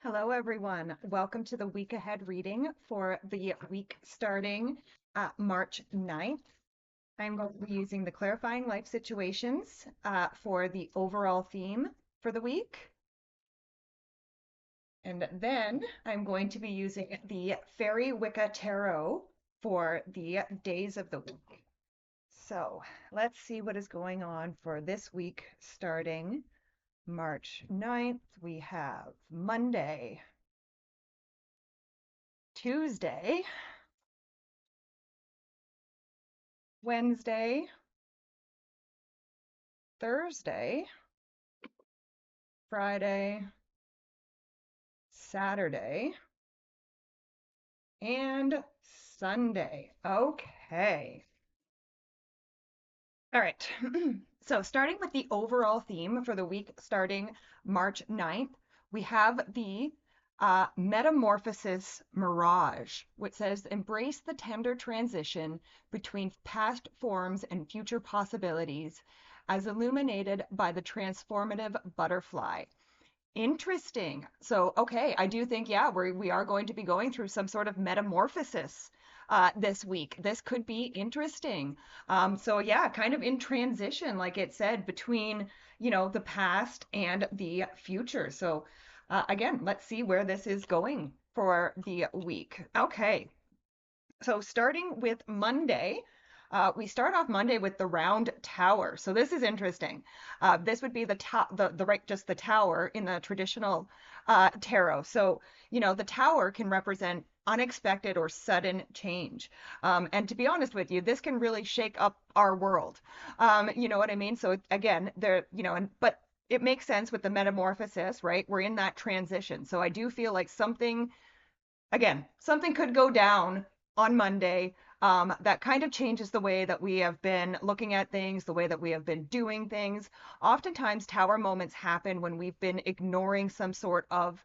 Hello, everyone. Welcome to the week ahead reading for the week starting March 9th. I'm going to be using the clarifying life situations for the overall theme for the week. And then I'm going to be using the Fairy Wicca Tarot for the days of the week. So let's see what is going on for this week starting March 9th. We have Monday, Tuesday, Wednesday, Thursday, Friday, Saturday, and Sunday. Okay. All right. So starting with the overall theme for the week starting March 9th, we have the Metamorphosis Mirage, which says embrace the tender transition between past forms and future possibilities as illuminated by the transformative butterfly. Interesting. So, okay, I do think, yeah, we are going to be going through some sort of metamorphosis this week. This could be interesting. So yeah, kind of in transition, like it said, between, the past and the future. So again, let's see where this is going for the week. Okay. So starting with Monday, we start off Monday with the round tower. So this is interesting. This would be the right, just the tower in the traditional tarot. So, the tower can represent unexpected or sudden change. And to be honest with you, this can really shake up our world. You know what I mean? So again, but it makes sense with the metamorphosis, right? We're in that transition. So I do feel like something could go down on Monday that kind of changes the way that we have been looking at things, the way that we have been doing things. Oftentimes, tower moments happen when we've been ignoring some sort of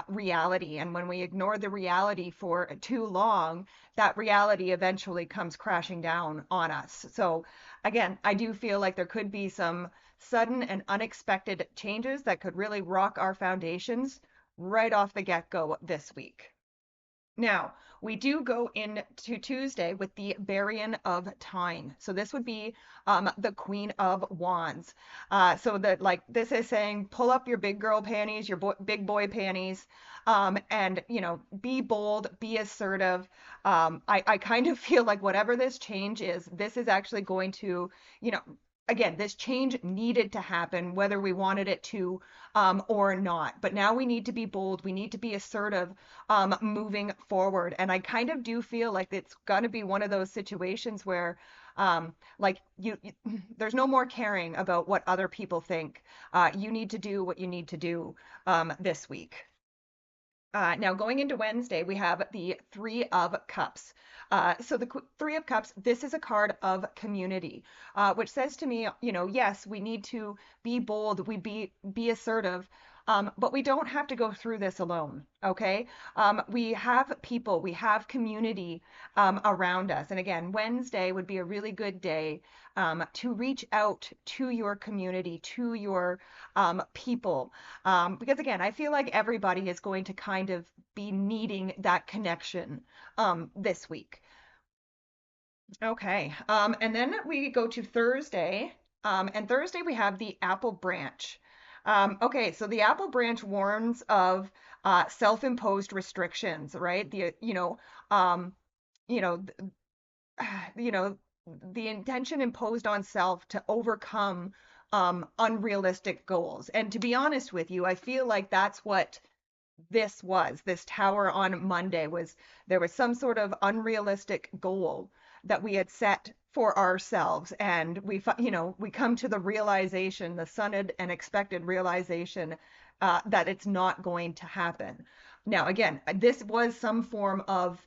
reality. And when we ignore the reality for too long, that reality eventually comes crashing down on us. So, again, I do feel like there could be some sudden and unexpected changes that could really rock our foundations right off the get-go this week. Now, we do go into Tuesday with the Barrion of Time. So this would be the Queen of Wands. So that like this is saying, pull up your big girl panties, your big boy panties, and be bold, be assertive. I kind of feel like whatever this change is, this is actually going to, you know, again, this change needed to happen, whether we wanted it to or not. But now we need to be bold. We need to be assertive moving forward. And I kind of do feel like it's going to be one of those situations where like there's no more caring about what other people think. You need to do what you need to do this week. Now, going into Wednesday, we have the Three of Cups. So the Three of Cups, this is a card of community, which says to me, yes, we need to be bold, be assertive, but we don't have to go through this alone. Okay, we have people, we have community around us, and again, Wednesday would be a really good day to reach out to your community, to your people because again, I feel like everybody is going to kind of be needing that connection this week. Okay. And then we go to Thursday. And Thursday we have the apple branch. Okay, so the apple branch warns of self-imposed restrictions, right? You know, th- you know, the intention imposed on self to overcome unrealistic goals. And to be honest with you, I feel like that's what this tower on Monday was. There was some sort of unrealistic goal that we had set for ourselves, and we come to the realization, the sudden and expected realization that it's not going to happen. Now again, this was some form of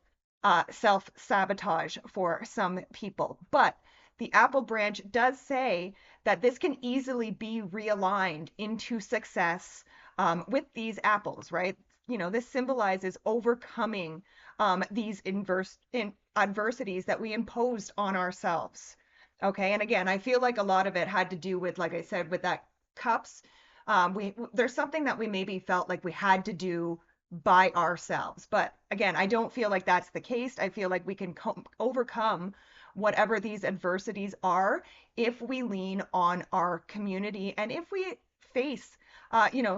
self-sabotage for some people, but the apple branch does say that this can easily be realigned into success with these apples, right? This symbolizes overcoming these adversities that we imposed on ourselves. Okay, and again, I feel like a lot of it had to do with, like I said, with that cups. There's something that we maybe felt like we had to do by ourselves. But again, I don't feel like that's the case. I feel like we can overcome whatever these adversities are if we lean on our community and if we face,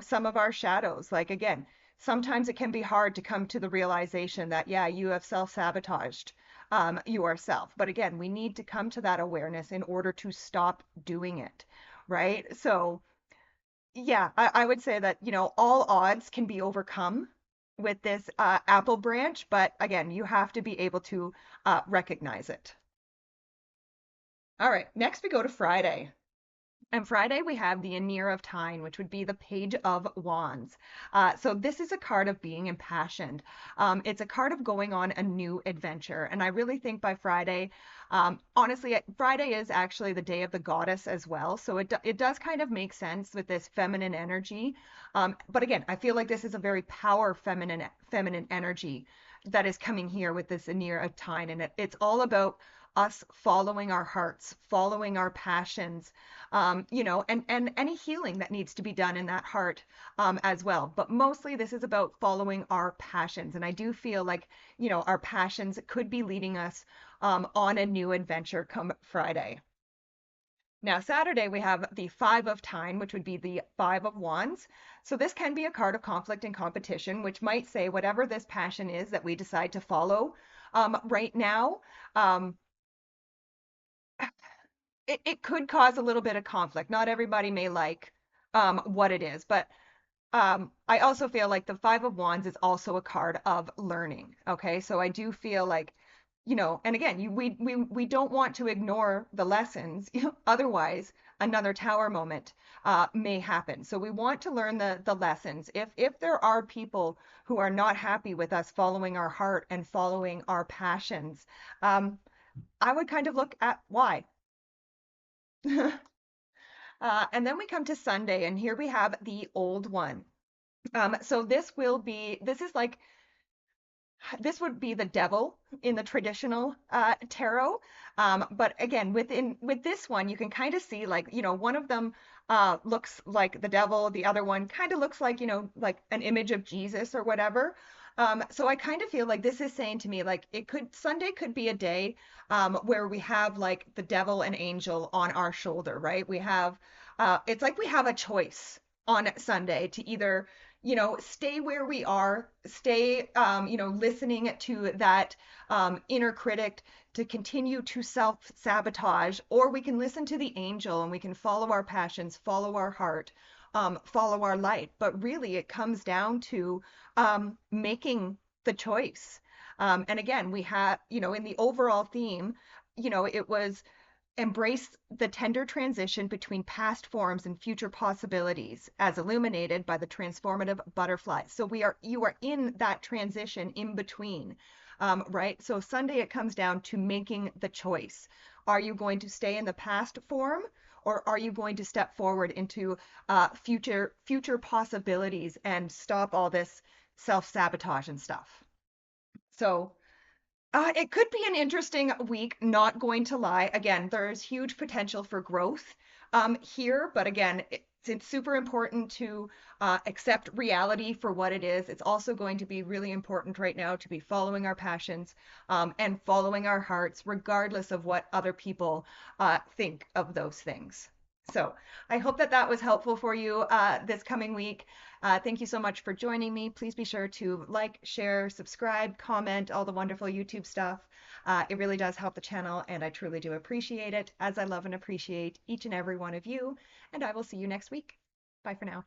some of our shadows. Like again, sometimes it can be hard to come to the realization that, yeah, you have self-sabotaged yourself. But again, we need to come to that awareness in order to stop doing it, right? So, yeah, I would say that, all odds can be overcome with this apple branch, but again, you have to be able to recognize it. All right, next we go to Friday. And Friday, we have the Anear of Tyne, which would be the Page of Wands. So this is a card of being impassioned. It's a card of going on a new adventure. And I really think by Friday, honestly, Friday is actually the day of the goddess as well. So it does kind of make sense with this feminine energy. But again, I feel like this is a very feminine energy that is coming here with this Anear of Tyne. And it's all about us following our hearts, following our passions, and any healing that needs to be done in that heart as well. But mostly this is about following our passions. And I do feel like, our passions could be leading us on a new adventure come Friday. Now, Saturday, we have the Five of Tyne, which would be the Five of Wands. So this can be a card of conflict and competition, which might say whatever this passion is that we decide to follow right now, um, it could cause a little bit of conflict. Not everybody may like what it is, but I also feel like the Five of Wands is also a card of learning. Okay, so I do feel like, and again, we don't want to ignore the lessons. Otherwise, another tower moment may happen. So we want to learn the lessons. If there are people who are not happy with us following our heart and following our passions, I would kind of look at why. And then we come to Sunday, and here we have the old one. So this is like, this would be the devil in the traditional tarot. But again, with this one, you can kind of see like, one of them looks like the devil, the other one kind of looks like, like an image of Jesus or whatever. So I kind of feel like this is saying to me, like Sunday could be a day where we have like the devil and angel on our shoulder, right? It's like we have a choice on Sunday to either stay where we are, stay, listening to that inner critic to continue to self-sabotage, or we can listen to the angel and we can follow our passions, follow our heart, follow our light. But really, it comes down to making the choice. And again, we have, in the overall theme, it was embrace the tender transition between past forms and future possibilities as illuminated by the transformative butterfly. So you are in that transition in between, right? So Sunday, it comes down to making the choice. Are you going to stay in the past form, or are you going to step forward into future possibilities and stop all this self-sabotage and stuff? So it could be an interesting week, not going to lie. Again, there's huge potential for growth here, but again, it's super important to accept reality for what it is. It's also going to be really important right now to be following our passions and following our hearts, regardless of what other people think of those things. So I hope that that was helpful for you this coming week. Thank you so much for joining me. Please be sure to like, share, subscribe, comment, all the wonderful YouTube stuff. It really does help the channel, and I truly do appreciate it, as I love and appreciate each and every one of you. And I will see you next week. Bye for now.